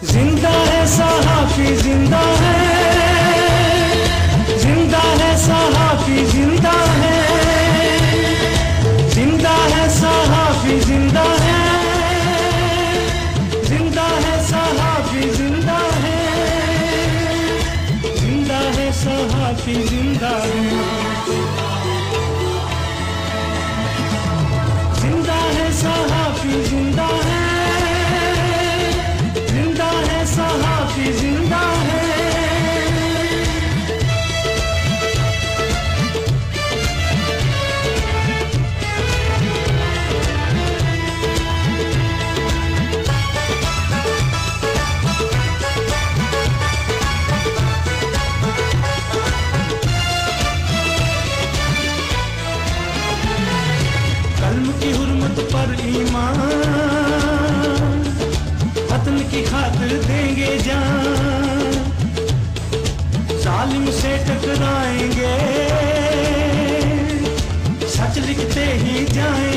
जिंदा है सहाफी जिंदा है, जिंदा है सहाफी जिंदा है, जिंदा है सहाफी जिंदा है, जिंदा है सहाफी जिंदा है, जिंदा है सहाफी जिंदा है, जिंदा है सहाफी जिंदा है, जिंदा है सहाफी जिंदा है। कल्म की हुर्मत पर ईमान, वतन की खातिर देंगे जान, जालिम से टकराएंगे, सच लिखते ही जाएंगे।